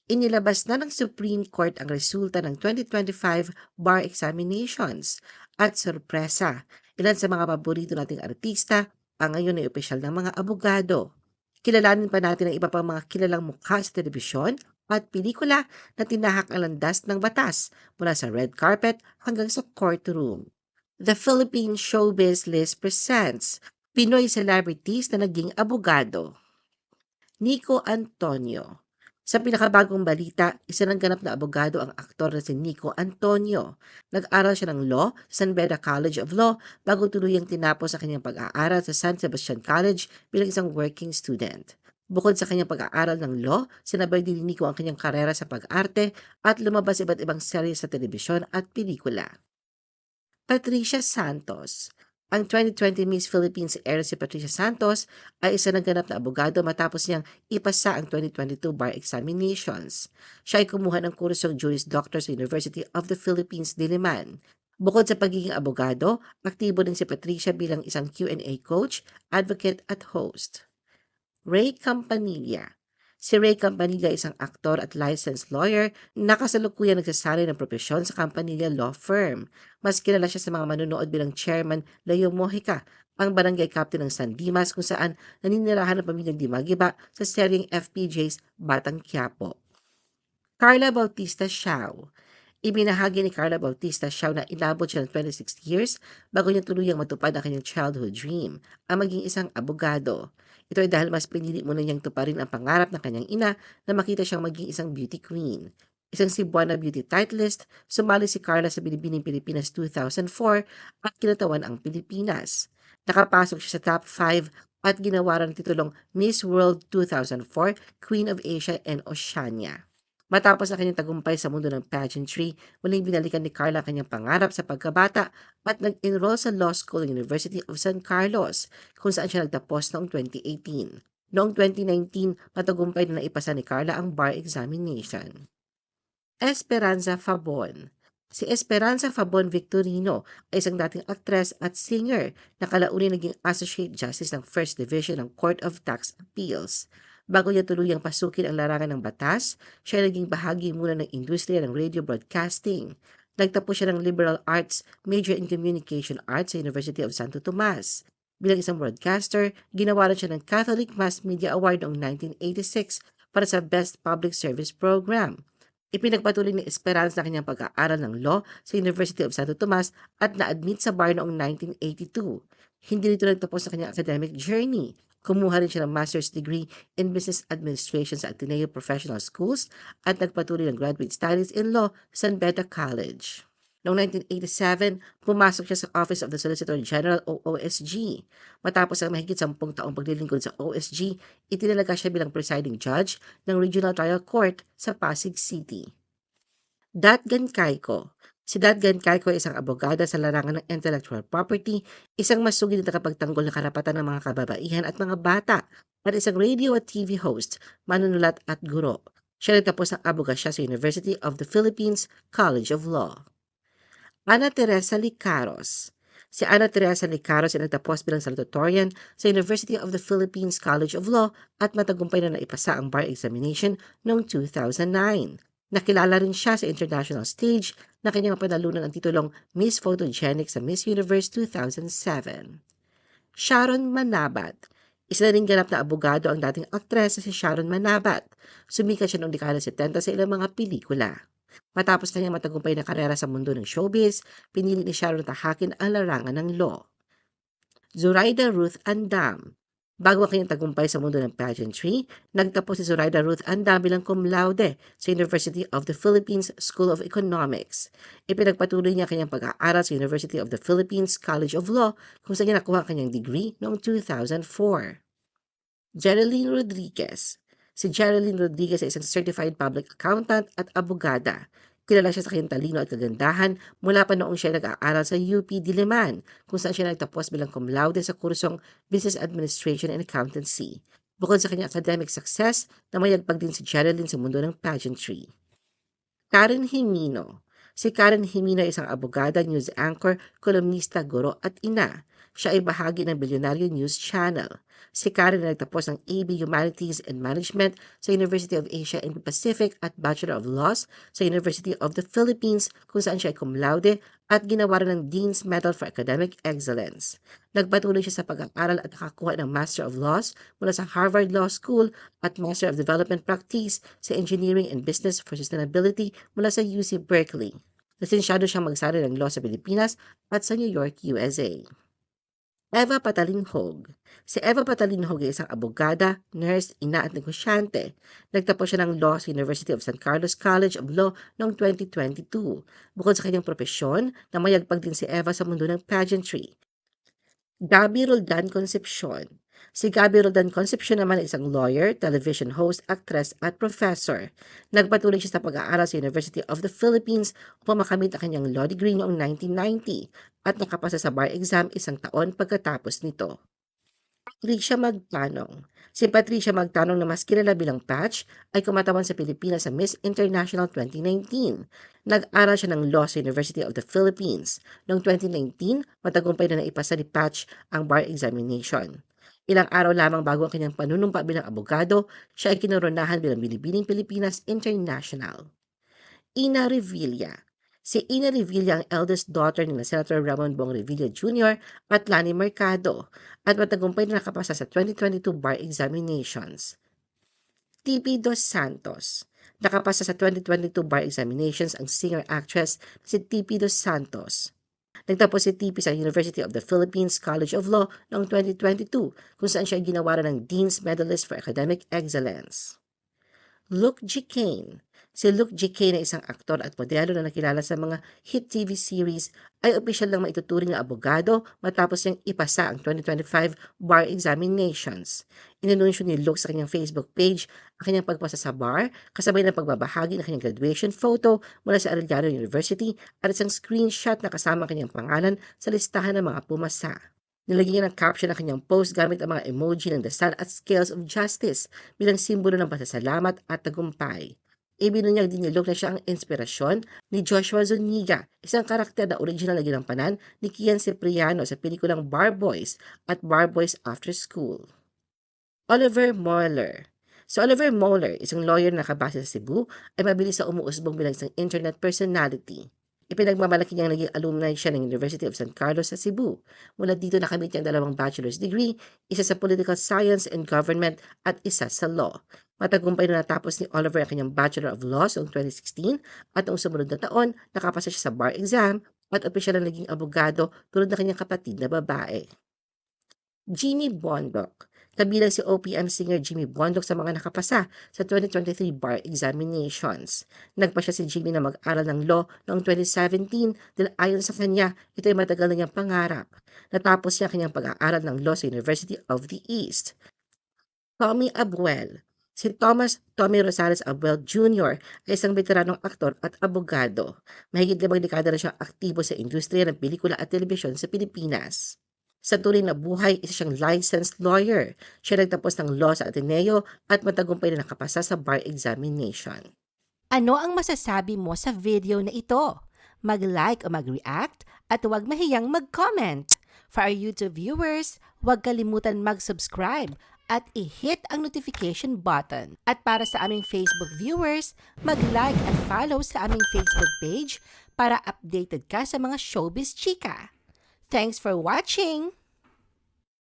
Inilabas na ng Supreme Court ang resulta ng 2025 bar examinations. At sorpresa, ilan sa mga paborito nating artista ang ngayon ay opisyal ng mga abogado. Kilalanin pa natin ang iba pang mga kilalang mukha sa telebisyon at pelikula na tinahak ang landas ng batas mula sa red carpet hanggang sa courtroom. The Philippine Showbiz List presents Pinoy celebrities na naging abogado. Nico Antonio. Sa pinakabagong balita, isa ng ganap na abogado ang aktor na si Nico Antonio. Nag-aral siya ng law sa San Beda College of Law bago tuluyang tinapos ang kanyang pag-aaral sa San Sebastian College bilang isang working student. Bukod sa kanyang pag-aaral ng law, sinabay din ni Nico ang kanyang karera sa pag-arte at lumabas iba't ibang serye sa telebisyon at pelikula. Patricia Santos. Ang 2020 Miss Philippines era si Patricia Santos ay isa ng ganap na abogado matapos niyang ipasa ang 2022 bar examinations. Siya ay kumuha ng kursong Juris Doctor sa University of the Philippines, Diliman. Bukod sa pagiging abogado, aktibo din si Patricia bilang isang Q&A coach, advocate at host. Ray Campanilla. Si Ray Campanilla ay isang aktor at licensed lawyer na kasalukuyan nagsasanay ng propesyon sa Campanilla Law Firm. Mas kilala siya sa mga manonood bilang Chairman Leo Mojica, ang barangay captain ng San Dimas kung saan naninirahan ng pamilyang Dimagiba sa seryeng FPJ's Batang Quiapo. Carla Bautista Siao. Ibinahagi ni Carla Bautista Siao na inabot siya ng 26 years bago niya tuluyang matupad ang kanyang childhood dream, ang maging isang abogado. Ito ay dahil mas pinili muna niyang tuparin ang pangarap ng kanyang ina na makita siyang maging isang beauty queen. Isang Cebuana beauty titleist, sumali si Carla sa Binibining Pilipinas 2004 at kinatawan ang Pilipinas. Nakapasok siya sa top 5 at ginawaran ng titulong Miss World 2004, Queen of Asia and Oceania. Matapos ang kanyang tagumpay sa mundo ng pageantry, muling binalikan ni Carla ang kanyang pangarap sa pagkabata at nag-enroll sa Law School ng University of San Carlos, kung saan siya nagtapos noong 2018. Noong 2019, matagumpay na naipasa ni Carla ang bar examination. Esperanza Fabon. Si Esperanza Fabon Victorino ay isang dating aktres at singer na kalaunin naging Associate Justice ng First Division ng Court of Tax Appeals. Bago niya tuluyang pasukin ang larangan ng batas, siya ay naging bahagi muna ng industriya ng radio broadcasting. Nagtapos siya ng Liberal Arts Major in Communication Arts sa University of Santo Tomas. Bilang isang broadcaster, ginawaran siya ng Catholic Mass Media Award noong 1986 para sa Best Public Service Program. Ipinagpatuloy ni Esperanza ang kanyang pag-aaral ng law sa University of Santo Tomas at na-admit sa bar noong 1982. Hindi nito nagtapos sa kanyang academic journey. Kumuha rin siya ng master's degree in business administration sa Ateneo Professional Schools at nagpatuloy ng graduate studies in law sa San Beda College. Noong 1987, pumasok siya sa Office of the Solicitor General o OSG. Matapos ang mahigit 10 taong paglilingkod sa OSG, itinalaga siya bilang presiding judge ng Regional Trial Court sa Pasig City. Datgan Kaiko. Si Datgan Kaiko ay isang abogada sa larangan ng intellectual property, isang masugid na tagapagtanggol ng karapatan ng mga kababaihan at mga bata, at isang radio at TV host, manunulat at guro. Siya nagtapos ng abogasya sa University of the Philippines College of Law. Ana Teresa Licaros. Si Ana Teresa Licaros ay nagtapos bilang salutatorian sa University of the Philippines College of Law at matagumpay na naipasa ang bar examination noong 2009. Nakilala rin siya sa international stage na kanyang panalunan ang titulong Miss Photogenic sa Miss Universe 2007. Sharon Manabat. Isa na ring ganap na abogado ang dating aktres na si Sharon Manabat. Sumikat siya noong dekada 70 sa ilang mga pelikula. Matapos kanyang matagumpay na karera sa mundo ng showbiz, pinili ni Sharon tahakin ang larangan ng law. Zoraida Ruth Andam. Bago ang kanyang tagumpay sa mundo ng pageantry, nagtapos si Zoraida Ruth Andam bilang cum laude sa University of the Philippines School of Economics. Ipinagpatuloy niya kanyang pag-aaral sa University of the Philippines College of Law kung saan niya nakuha kanyang degree noong 2004. Geraldine Rodriguez. Si Geraldine Rodriguez ay isang certified public accountant at abogada. Kilala siya sa kanyang talino at kagandahan mula pa noong siya nag-aaral sa UP Diliman, kung saan siya nagtapos bilang cum laude sa kursong Business Administration and Accountancy. Bukod sa kanyang academic success, namayagpag din si Geraldine sa mundo ng pageantry. Karen Jimino. Si Karen Jimino ay isang abogada, news anchor, kolumnista, guro at ina. Siya ay bahagi ng Bilyonaryo News Channel. Si Karen ay nagtapos ng AB Humanities and Management sa University of Asia and the Pacific at Bachelor of Laws sa University of the Philippines kung saan siya ay cum laude at ginawa rin ng Dean's Medal for Academic Excellence. Nagpatuloy siya sa pag-aaral at nakakuha ng Master of Laws mula sa Harvard Law School at Master of Development Practice sa Engineering and Business for Sustainability mula sa UC Berkeley. Lisensyado siyang magsari ng law sa Pilipinas at sa New York, USA. Eva Patalinhog. Si Eva Patalinhog ay isang abogada, nurse, ina at negosyante. Nagtapos siya ng law sa University of San Carlos College of Law noong 2022. Bukod sa kanyang propesyon, namayagpag din si Eva sa mundo ng pageantry. Gabby Roldan Concepcion. Si Gabby Roldan Concepcion naman ay isang lawyer, television host, actress at professor. Nagpatuloy siya sa pag-aaral sa University of the Philippines upang makamit ang kanyang law degree noong 1990 at nakapasa sa bar exam isang taon pagkatapos nito. Patricia Magtanong. Si Patricia Magtanong na mas kilala bilang Patch ay kumatawan sa Pilipinas sa Miss International 2019. Nag-aral siya ng law sa University of the Philippines. Noong 2019, matagumpay na naipasa ni Patch ang bar examination. Ilang araw lamang bago ang kanyang panunumpa bilang abogado, siya ay kinoronahan bilang Binibining Pilipinas International. Ina Revilla. Si Ina Revilla ang eldest daughter ni Senator Ramon Bong Revilla Jr. at Lani Mercado at matagumpay na nakapasa sa 2022 bar examinations. TP Dos Santos. Nakapasa sa 2022 bar examinations ang singer-actress si TP Dos Santos. Nagtapos si TP sa University of the Philippines College of Law noong 2022 kung saan siya ginawaran ng Dean's Medalist for Academic Excellence. Luke G. Kane. Si Luke G. Kane ay isang aktor at modelo na nakilala sa mga hit TV series ay opisyal lang maituturing na abogado matapos niyang ipasa ang 2025 bar examinations. Inanunsyo ni Luke sa kanyang Facebook page ang kanyang pagpasa sa bar kasabay ng pagbabahagi ng kanyang graduation photo mula sa Arellano University at isang screenshot na kasama kanyang pangalan sa listahan ng mga pumasa. Nilagyan niya ng caption ng kanyang post gamit ang mga emoji ng dasal at scales of justice bilang simbolo ng pasasalamat at tagumpay. Ibinunyag din ni Luke na siya ang inspirasyon ni Joshua Zuniga, isang karakter na original na ginampanan ni Kian Cipriano sa pelikulang Bar Boys at Bar Boys After School. Oliver Moeller. Si Oliver Moeller, isang lawyer na nakabase sa Cebu, ay mabilis sa umuusbong bilang isang internet personality. Ipinagmamalaki niyang naging alumni siya ng University of San Carlos sa Cebu. Mula dito nakamit niya ang 2 bachelor's degree, isa sa Political Science and Government at isa sa Law. Matagumpay na natapos ni Oliver ang kanyang Bachelor of Laws noong 2016 at noong sumunod na taon, nakapasa siya sa bar exam at opisyal na naging abogado tulad ng kanyang kapatid na babae. Jimmy Bondoc. Kabilang si OPM singer Jimmy Bondoc sa mga nakapasa sa 2023 bar examinations. Nagpa siya si Jimmy na mag-aral ng law noong 2017 dahil ayon sa kanya, ito ay matagal na niyang pangarap. Natapos niya kanyang pag-aaral ng law sa University of the East. Tommy Abuel. Si Thomas Tommy Rosales Abuel Jr. ay isang veteranong aktor at abogado. Mahigit 5 dekada na siyang aktibo sa industriya ng pelikula at telebisyon sa Pilipinas. Sa tunay na buhay, isa siyang licensed lawyer. Siya nagtapos ng law sa Ateneo at matagumpay na nakapasa sa bar examination. Ano ang masasabi mo sa video na ito? Mag-like o mag-react at huwag mahiyang mag-comment. For our YouTube viewers, huwag kalimutan mag-subscribe at i-hit ang notification button. At para sa aming Facebook viewers, mag-like at follow sa aming Facebook page para updated ka sa mga showbiz chika. Thanks for watching!